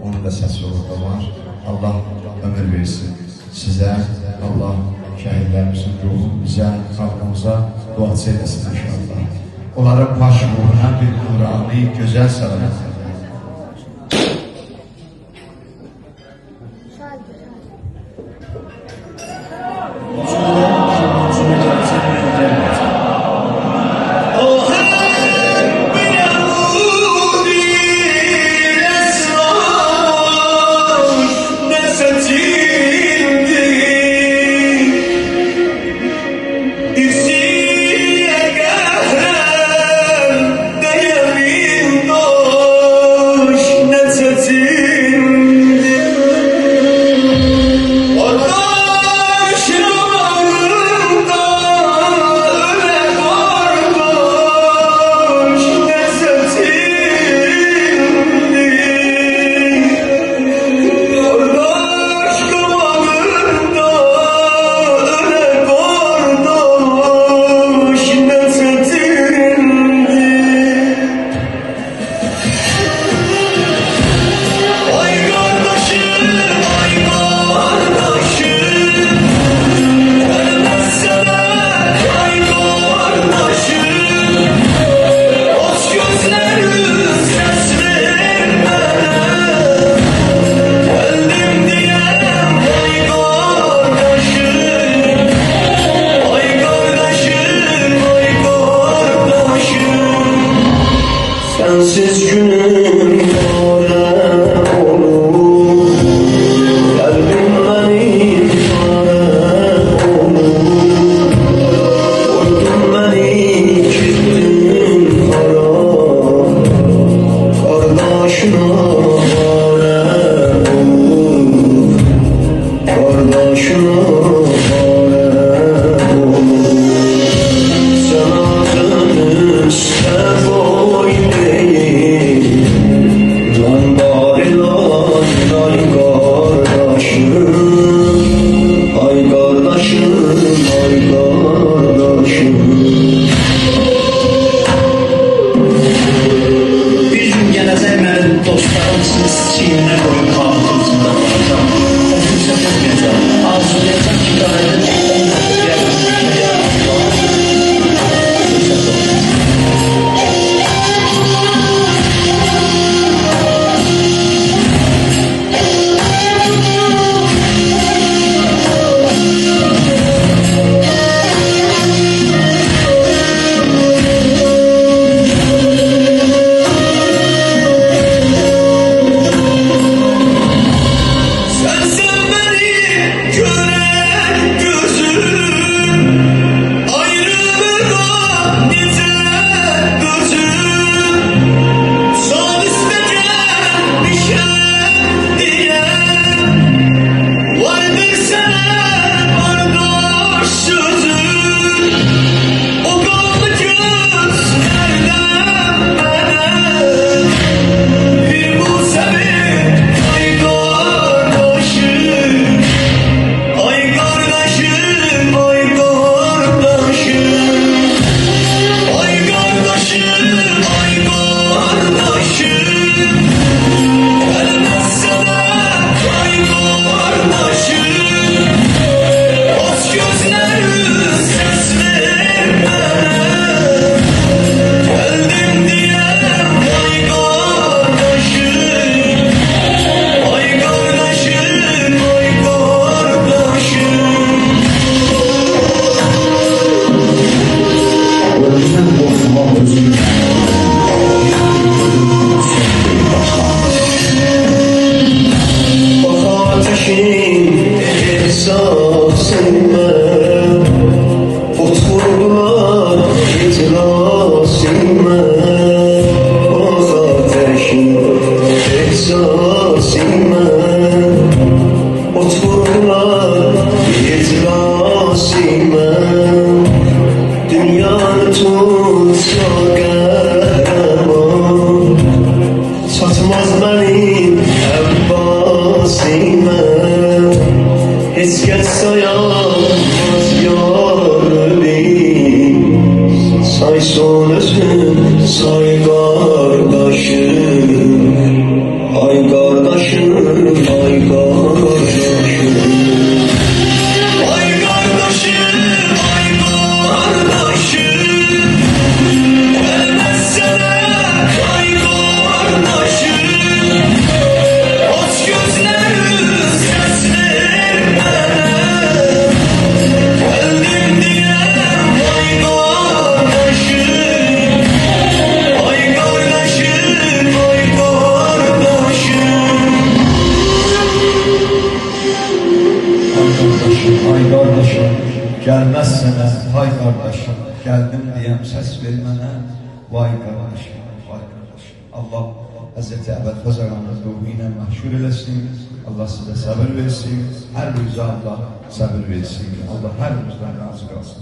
onun da səsi orada var. Allah ömür versin sizə, Allah şəhidlərimizin ruhu bizə, xalqımıza duası eləsin inşallah. Onların baş ruhuna bir Qur'anı, gözəl salavat. Sensiz günüm yâre olur, kalbim benim yâre olur. Koydun beni kilittin kara, kardeşine yâre olur, kardeşine yâre olur. Sana dönüşte dostlarımsınız, çiğne koyun altında varacağım. O kimse olmayacağım. Arzulayacak ki gayret Say kardeşim, ay kardeşim. kardeşim, ay kardeşim. Ay kardeşim, ay kardeşim. Gelmezsene, ay kardeşim. Aç gözlerini ses vermene. Geldim diye, ay kardeşim. Ay kardeşim, ay kardeşim. Ay kardeşim, gelmezsene, hay kardeşim, geldim diyem ses vermene, vay kardeşim, vay kardeşim. Allah Hazreti Əbəd Xəzəranın ruhu ilə mahşur eləsin, Allah sizə səbir versin, hər yüzə Allah səbir versin, Allah hər yüzdən razı qalsın.